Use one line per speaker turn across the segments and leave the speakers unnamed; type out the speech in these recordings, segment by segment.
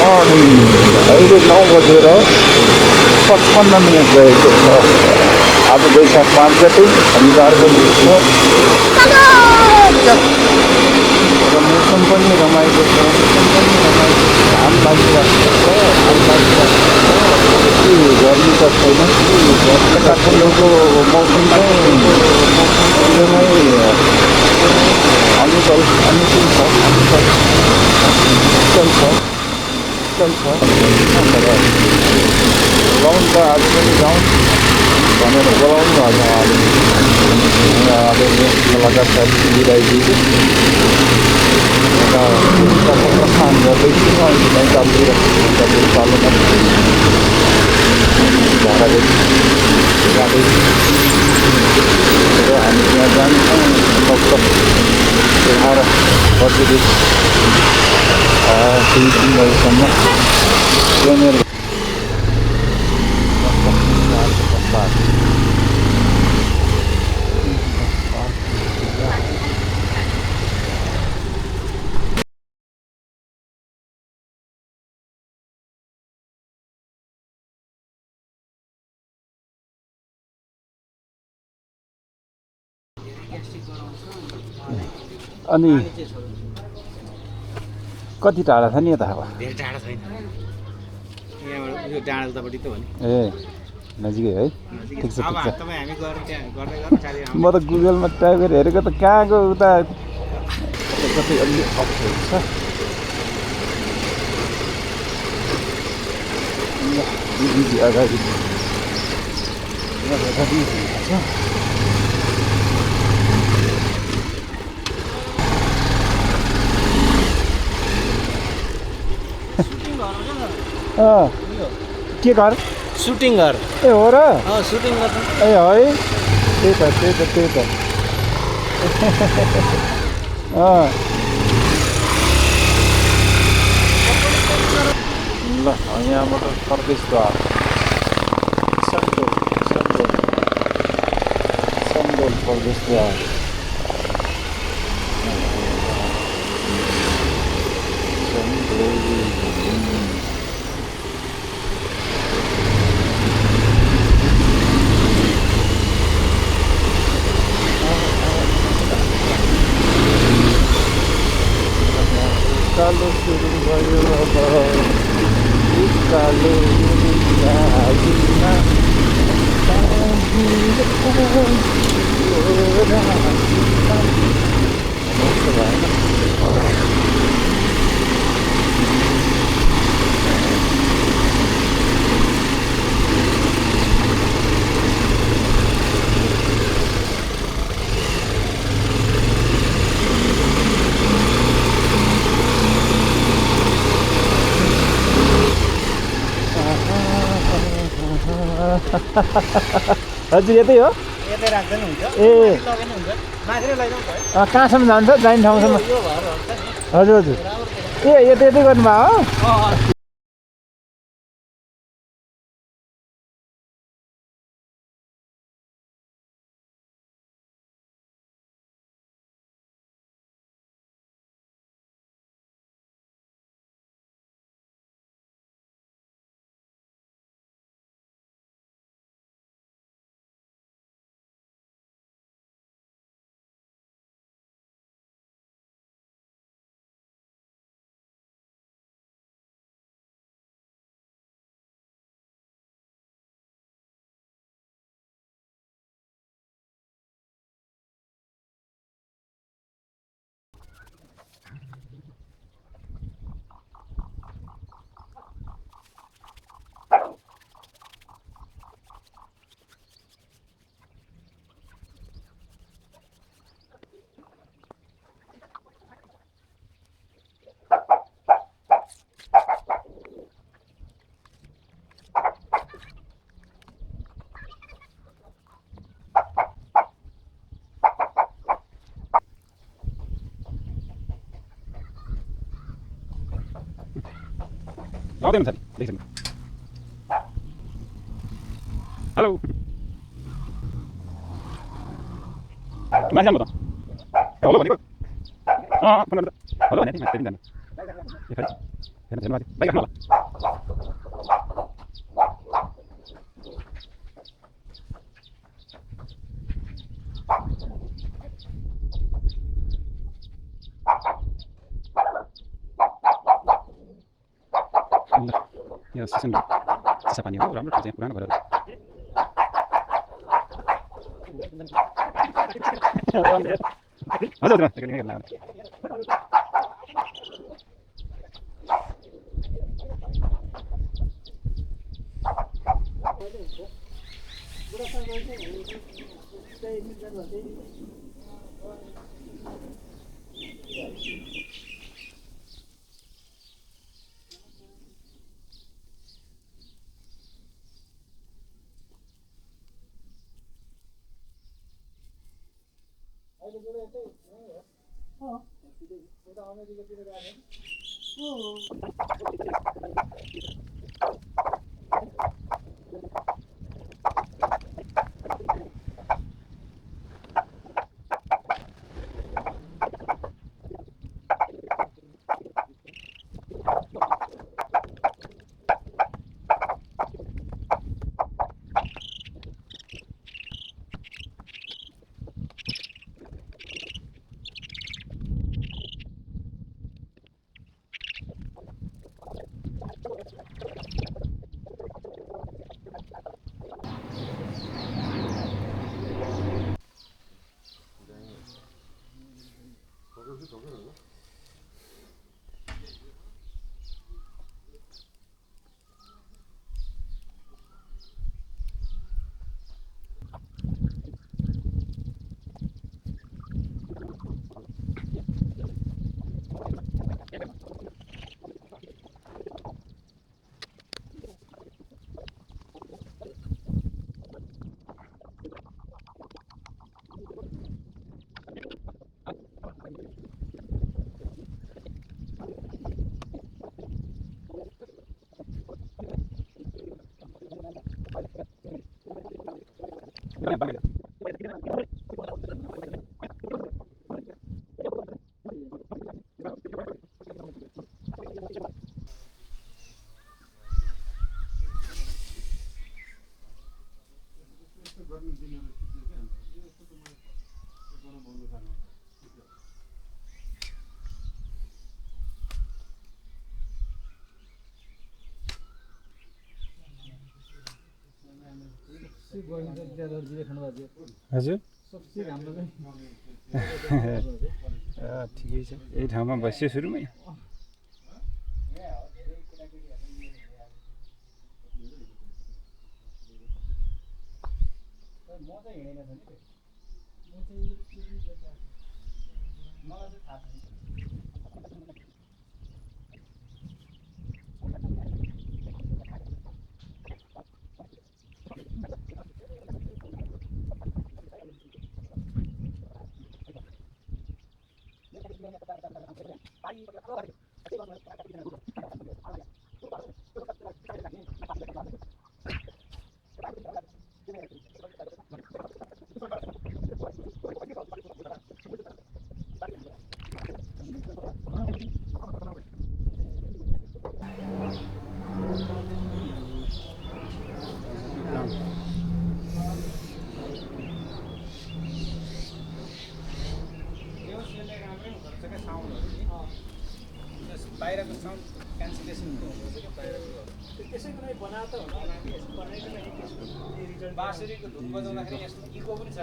अहिले 9 बजेर 55 मिनट गएको छ। आज वैशाख 5 गते शनिबारको दिन छ र मौसम पनि रमाइलो छ। घाम लागिरहेको छ, गर्मी त छैन। काठमाडौँको मौसम चाहिँ एकदमै अनुकूल छ, गाउँ त आज पनि गाउँ भनेर बोलाउनु आज लगातार मिलाइदिएको काम गर्दैछु। अहिले चालिरहेको पालनमा जाँदैछु र हामी त्यहाँ जान्छौँ लगभग 11 बजेदेखि 3 बजीसम्म ट्रेनर अनि कति टाढा छ नि यता?
धेरै टाढा छैन, यहाँबाट यो डाँडा उतापट्टि त हो नि।
ए नजिकै है, ठिक छ।
हामी गएर त्यहाँ गर्दै गर्नु साथी।
म त गुगलमा टाइप गरेर हेरेको त कहाँको उता कतै अलि अप्ठ्यारो छ। अगाडि के घर?
सुटिङ घर।
ए हो र?
सुटिङ गर्छ।
ए है, त्यही त ल यहाँबाट प्रवेशद्वार सन्दोल प्रवेशद्वार। कालो सुरु भयो अब कालो हजुर यतै हो?
यतै राख्दैन हुन्छ।
ए
लगेन हुन्छ, माथि लैजाउँ भयो।
कहाँसम्म जान्छ? जाने ठाउँसम्म?
यो घर हुन्छ नि।
हजुर ए यतै गर्नुभयो हो? आउँदैन साथी देखिसक्नु। हेलो माथि जानु त? हेलो भनेको फोन गर्दा हेलो भने माथि जानु।
यो सिसन चिसा पानी हो राम्रो ठाउँ चाहिँ पुरानो घरहरू हजुर हजुर ठिकै छ यही ठाउँमा बस्यो सुरुमै
बाहिरको साउन्ड क्यान्सलेसन हुँदो रहेछ क्या बाहिरको त्यसैको लागि बनाएर त होला बाँसुरीको धुन बजाउँदाखेरि यस्तो इको पनि छ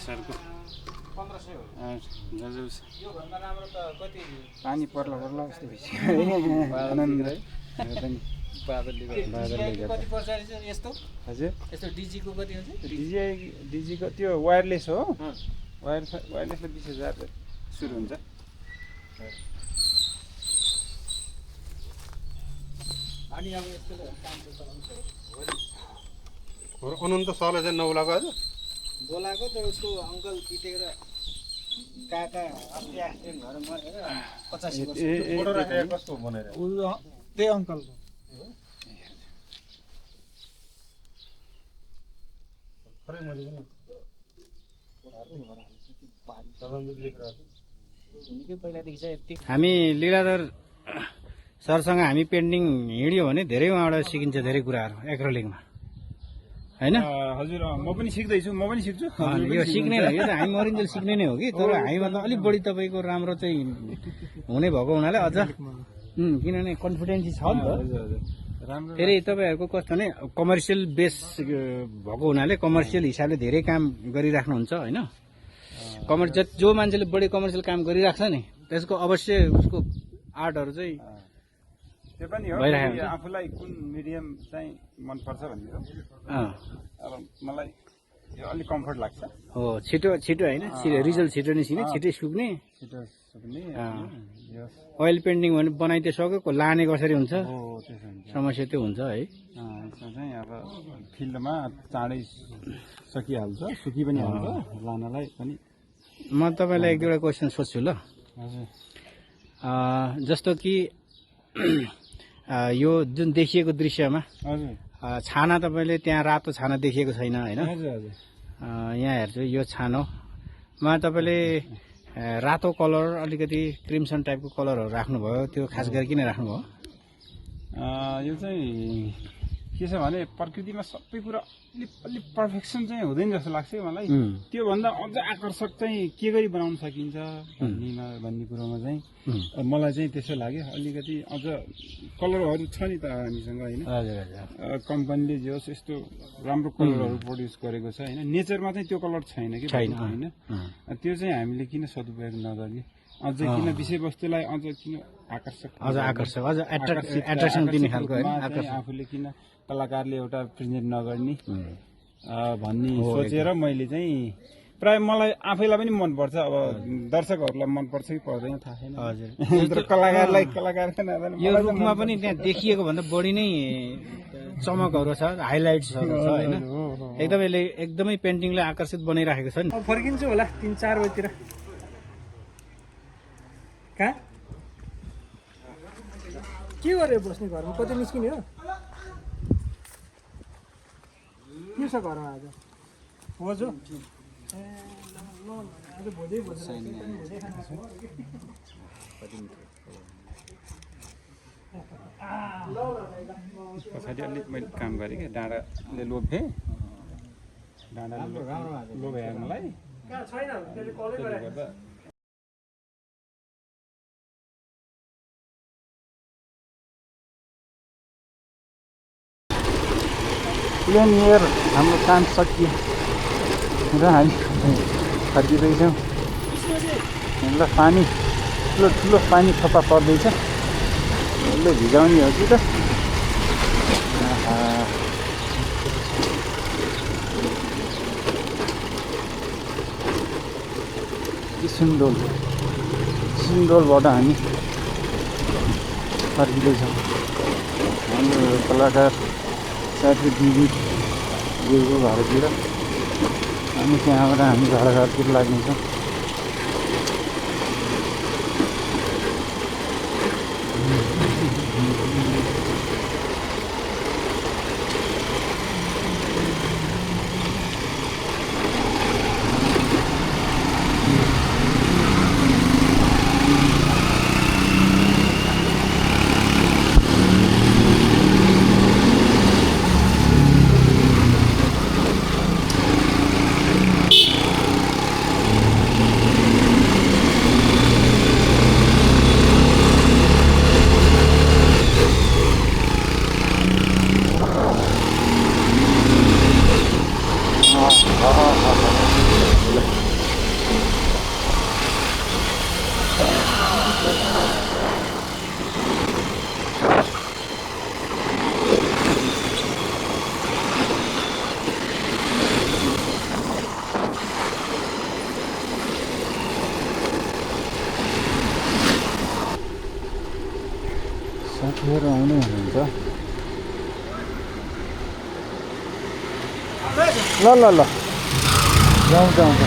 सरको
1500 हो योभन्दा राम्रो त कति
पानी पर्ला पर्ला जस्तो भइसक्यो आनन्द है बादलले
कति पर्छ यस्तो
हजुर
यस्तो डिजीको कति हुन्छ
डिजीको त्यो वायरलेस हो वायरलेसले 20,000 सुरु हुन्छ
अनि अब यस्तो
अनन्त सरले चाहिँ नौलाको आज
बोलाएको तर उसको अङ्कल पिटेर काका अस्ति एक्सिडेन्ट भएर मरेर 85 वर्ष
कस्तो भनेर
त्यही अङ्कलको
खरै मैले पनि
निकै पहिलादेखि चाहिँ यति
हामी लीलाधर सरसँग हामी पेन्टिङ हिँड्यो भने धेरै उहाँबाट सिकिन्छ धेरै कुराहरू एक्रोलिकमा होइन
हजुर म पनि सिक्दैछु म पनि सिक्छु
यो सिक्ने हो यो त हामी मरिन्जेल सिक्ने नै हो कि तर हामीभन्दा अलिक बढी तपाईँको राम्रो चाहिँ हुने भएको हुनाले अझ किनभने कन्फिडेन्स छ नि त
राम्रो
फेरि तपाईँहरूको कस्तो भने कमर्सियल बेस भएको हुनाले कमर्सियल हिसाबले धेरै काम गरिराख्नुहुन्छ होइन जो मान्छेले बढी कमर्सियल काम गरिराख्छ नि त्यसको अवश्य उसको आर्टहरू चाहिँ
त्यो पनि हो
भइरहेको हुन्छ।
आफूलाई कुन मिडियम चाहिँ मनपर्छ भन्ने हो अब मलाई यो अलिक कम्फर्ट लाग्छ
हो छिटो छिटो होइन रिजल्ट छिटो निस्किने छिटै सुक्ने
छिटो सक्ने यो
ओइल पेन्टिङ भने बनाइ त्यो सक्यो लाने कसरी हुन्छ
हो त्यसो हुन्छ
समस्या त्यो हुन्छ है
यसमा चाहिँ अब फिल्डमा चाँडै सकिहाल्छ सुकि पनि हाल्छ लानलाई पनि
म तपाईँलाई एक दुईवटा क्वेसन सोध्छु ल
हजुर
जस्तो कि यो जुन देखिएको दृश्यमा
हजुर
छाना तपाईँले त्यहाँ रातो छाना देखिएको छैन होइन
हजुर हजुर
यहाँ हेर्छु यो छानोमा तपाईँले रातो कलर अलिकति क्रिम्सन टाइपको कलरहरू राख्नुभयो त्यो खास गरी किन राख्नुभयो
यो चाहिँ के छ भने प्रकृतिमा सबै कुरा अलिक पर्फेक्सन चाहिँ हुँदैन जस्तो लाग्छ मलाई त्योभन्दा अझ आकर्षक चाहिँ के गरी बनाउन सकिन्छ भन्ने कुरोमा चाहिँ मलाई चाहिँ त्यसो लाग्यो अलिकति अझ कलरहरू छ नि त हामीसँग होइन
हजुर हजुर
कम्पनीले जे होस् यस्तो राम्रो कलरहरू प्रड्युस गरेको छ होइन नेचरमा चाहिँ त्यो कलर छैन कि
छैन
होइन त्यो चाहिँ हामीले किन सदुपयोग नगर्ने अझ किन विषयवस्तुलाई अझ किन आकर्षक
अझ आकर्षक अझ एट्र्याक्सन दिने खालको होइन आकर्षक
आफूले किन कलाकारले एउटा प्रेजेन्ट नगर्ने भन्ने सोचेर मैले चाहिँ प्राय मलाई आफैलाई पनि मनपर्छ अब दर्शकहरूलाई मनपर्छ कि पर्दैन थाहा छैन
हजुर
कलाकारलाई कलाकारको नाताले
यो रूपमा पनि त्यहाँ देखिएको भन्दा बढी नै चमकहरू छ हाइलाइट्सहरू छ होइन एकदमै पेन्टिङलाई आकर्षित बनाइराखेको छ नि
अब फर्किन्छु होला 3-4 बजीतिर कहाँ के गरेर बस्ने घरमा कति निस्किने हो के छ घरमा आज हो जो आज भोजै
पछाडि अलिक मैले काम गरेँ क्या डाँडाले लोभे डाँडाले लोभ्यायो मलाई
छैन त्यसले कलै गरे
गर्दा प्लेन एयर हाम्रो काम सकियो र हामी फर्किँदैछौँ ल पानी ठुलो ठुलो पानी थोपा पर्दैछ यसले भिजाउने हो कि त सिन्डोलबाट हामी फर्किँदैछौँ हाम्रो कलाकार साथी दिदीको घरतिर अनि त्यहाँबाट हामी घरतिर लाग्नेछौँ साथीहरू आउने हुनुहुन्छ ल ल ल जाउँ जाउँ ल